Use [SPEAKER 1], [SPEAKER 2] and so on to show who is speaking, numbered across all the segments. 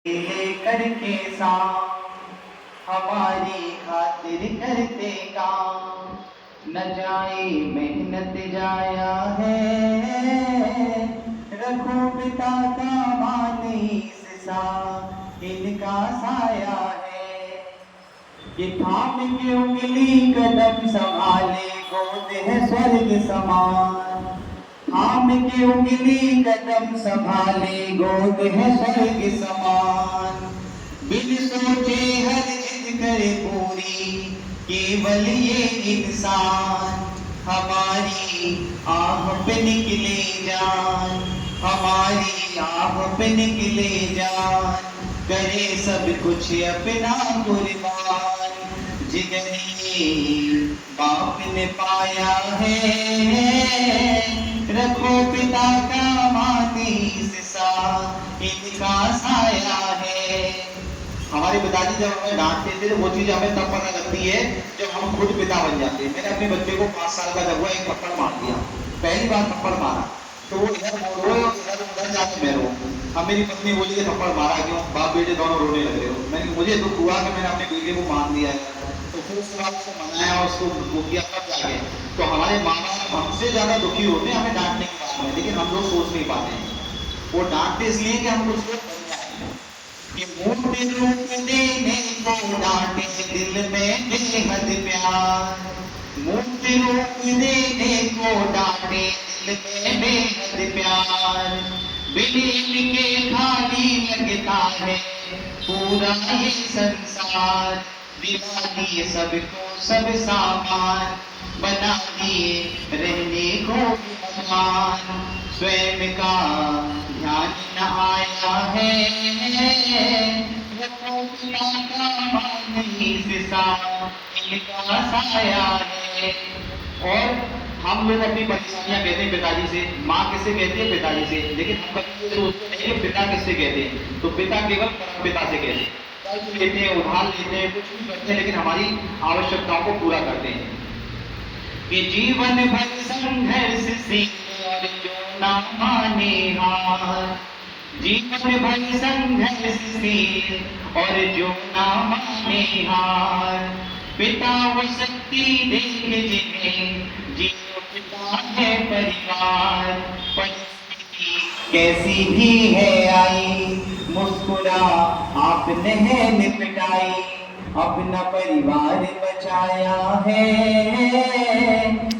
[SPEAKER 1] लेकर के साथ हमारी खातिर करते काम, न जाए मेहनत जाया है, रखो पिता का मान इस सा इनका साया है। ये थाम के उंगली कदम संभाले गोद है स्वर्ग समान, थाम के उंगली कदम संभाले गोद है स्वर्ग समान। बिन सोचे हर जिद करे पूरी केवल ये इंसान, हमारी आह पे निकले जान, हमारी आह पे निकले जान, करे सब कुछ अपना कुर्बान। जिगरी बाप ने पाया है, रखो पिता का मान इस सा इनका साया है। हमारे पिताजी जब हमें डांटते थे वो चीज हमें तब पता लगती है जब हम खुद पिता बन जाते हैं। मैंने अपने बच्चे को 5 साल का जब हुआ एक थप्पड़ मार दिया, पहली बार थप्पड़ मारा तो वो इधर रोए और इधर उधर जाके मैं रो। अब मेरी पत्नी बोली कि थप्पड़ मारा क्यों, बाप बेटे दोनों रोने लग रहे हो। मैंने मुझे दुख हुआ कि मैंने अपने बेटे को मार दिया है, तो फिर उसके बाद उसको मनाया, उसको वो किया, तब जाके तो हमारे माँ बाप हमसे ज्यादा दुखी होते हैं हमें डांटने के बाद में, लेकिन हम लोग सोच नहीं पाते हैं। वो डांटते इसलिए कि हम कुछ लोग बन जाए कि मूर्ति रूप देने को डांटे दिल में बेहद प्यार, मूर्ति रूप देने को डांटे दिल में बेहद प्यार। बिन के खाली लगता है पूरा ये संसार, दिला दिए सबको सब सामान, बना दिए रहने को भगवान। स्वयं का ध्यान न आया है, रखो पिता का मान इस सा इनका साया है। और हम लोग अपनी परेशानियां कहते हैं पिताजी से, माँ किससे कहती है, पिताजी से, लेकिन हम कभी सोचते नहीं कि पिता किससे कहते हैं। तो पिता केवल परम पिता से कहते हैं, कर्ज लेते हैं, उधार लेते हैं, कुछ भी करते हैं, लेकिन हमारी आवश्यकताओं को पूरा करते हैं। कि जीवन भर संघर्ष से और जो ना माने हार, जीवन भर संघर्ष से और जो ना माने हार। पिता वो शक्ति देखे जिन्हें जियो पिता है परिवार, परिस्थिति कैसी भी है आई, मुस्कुरा आपने है निपटाई, अपना परिवार बचाया है।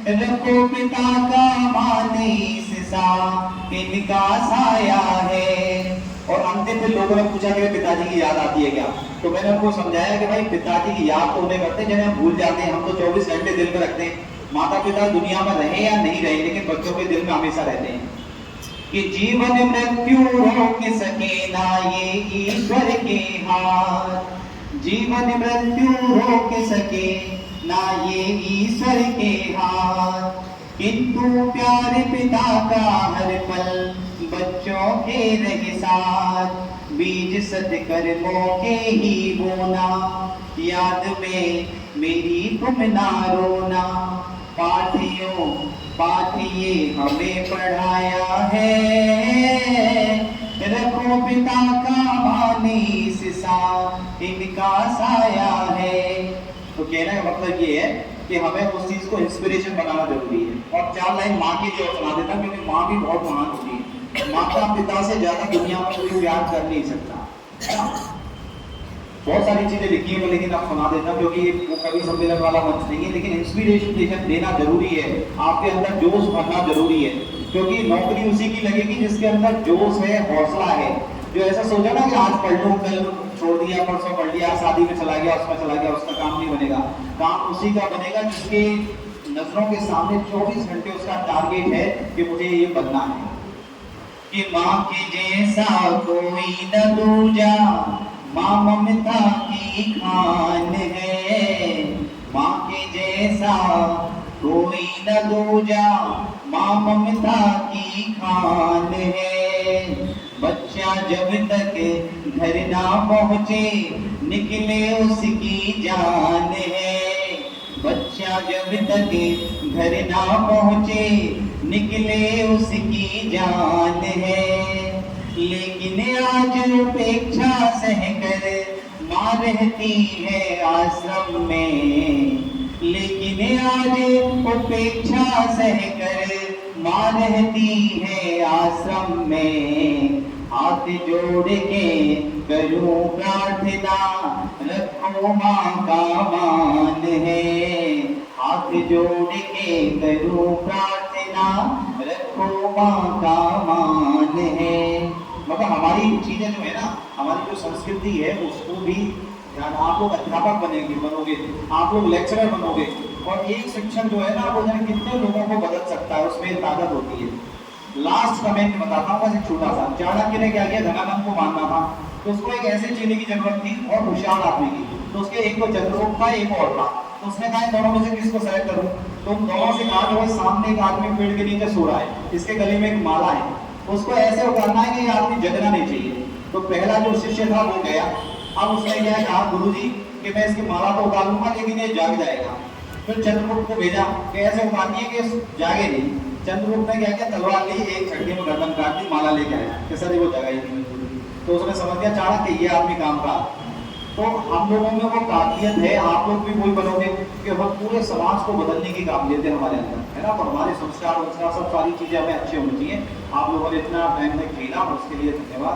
[SPEAKER 1] रखो पिता का मान इस सा इनका साया है। और अंतिम फिर लोगों ने पूछा कि पिताजी की याद आती है क्या, तो मैंने उनको समझाया कि भाई पिताजी की याद तो उन्हें करते हैं जिन्हें हम भूल जाते हैं। हम तो 24 घंटे दिल में रखते हैं। माता पिता दुनिया में रहे या नहीं रहे, लेकिन बच्चों के दिल में हमेशा रहते हैं। कि जीवन मृत्यु रोक सके ना ये ईश्वर के हाथ, जीवन मृत्यु रोक सके ना ये ईश्वर के हाथ। किंतु प्यारे पिता का हर पल बच्चों के रहे साथ, बीज सत्कर्मों के ही बोना, याद में मेरी तुम ना रोना। पाठियों पाठिए हमें पढ़ाया है, रखो पिता का मान इस सा इनका साया है। तो कहने का मतलब ये है कि हमें उस चीज को इंस्पिरेशन बनाना जरूरी है। और 4 लाइन माँ के लिए सुना देता, क्योंकि माँ भी बहुत महान होती है। माता पिता से ज्यादा दुनिया में कोई प्यार कर नहीं सकता। बहुत सारी चीजें लिखी है, लेकिन आप सुना देता हूँ क्योंकि वो कवि सम्मेलन वाला मंच नहीं है, लेकिन इंस्पिरेशन देना जरूरी है। आपके अंदर जोश भरना जरूरी है, क्योंकि नौकरी उसी की लगेगी जिसके अंदर जोश है, हौसला है। जो ऐसा सोचा ना कि आज पढ़ लूं, कल छोड़ दिया, परसों पढ़ लिया, शादी में चला गया, उसमें चला गया, उसका काम नहीं बनेगा। काम उसी का बनेगा जिसके नजरों के सामने 24 घंटे उसका टारगेट है कि मुझे ये बनना है। कि माँ के जैसा कोई न दूजा, माँ ममता की खान है। माँ के जैसा कोई न दूजा, माँ ममता की खान है। बच्चा जब तक घर ना पहुँचे निकले उसकी जान है। बच्चा जब तक घर ना पहुँचे निकले उसकी जान है। लेकिन आज उपेक्षा सह कर माँ रहती है आश्रम में। लेकिन आज उपेक्षा सह कर माँ रहती है आश्रम में। हाथ जोड़ के करूं प्रार्थना रखो माँ का मान है। हाथ जोड़ के करूं प्रार्थना रखो माँ का मान है। मतलब हमारी चीजें जो है ना, हमारी जो संस्कृति है उसको भी ध्यान। आप लोग अध्यापक बनोगे, आप लोग लेक्चरर बनोगे, और एक शिक्षक जो है ना वो जाने कितने लोगों को बदल सकता है, उसमें ताकत होती है। लास्ट कमेंट बताता हूँ, बस एक छोटा सा। चाणक्य ने क्या किया, धनानंद को मारना था तो उसको एक ऐसे चीनी की जरूरत थी और होशियार आदमी की। तो उसके एक को चंद्रगुप्त था, एक और था। तो उसने कहा इन दोनों में से किसको सेलेक्ट करूं। तो उन दोनों से कहा जो सामने एक आदमी पेड़ के नीचे सो रहा है, इसके गले में एक माला है, उसको ऐसे उतारना है कि ये आदमी जगना नहीं चाहिए। तो पहला जो शिष्य था वो गया। अब उसने क्या कहा, गुरुजी कि मैं इसकी माला तो उतार लूंगा लेकिन ये जाग जाएगा। फिर चंद्रगुप्त को भेजा कि ऐसे उतारनी है कि जागे नहीं। चंद्रगुप्त ने क्या किया, तलवार ली, एक झटके में गर्दन काट दी, माला लेके आया कि सर वो जगा ही नहीं। तो उसने समझ गया चाणक्य ये आदमी काम का। तो हम लोगों में वो काबिलियत है, आप लोग भी वही बनोगे कि हम पूरे समाज को बदलने की काबिलियत है हमारे अंदर, है ना। और हमारे संस्कार सब सारी चीजें हमें अच्छी होनी चाहिए। आप लोगों ने इतना टाइम में खेला, उसके लिए धन्यवाद।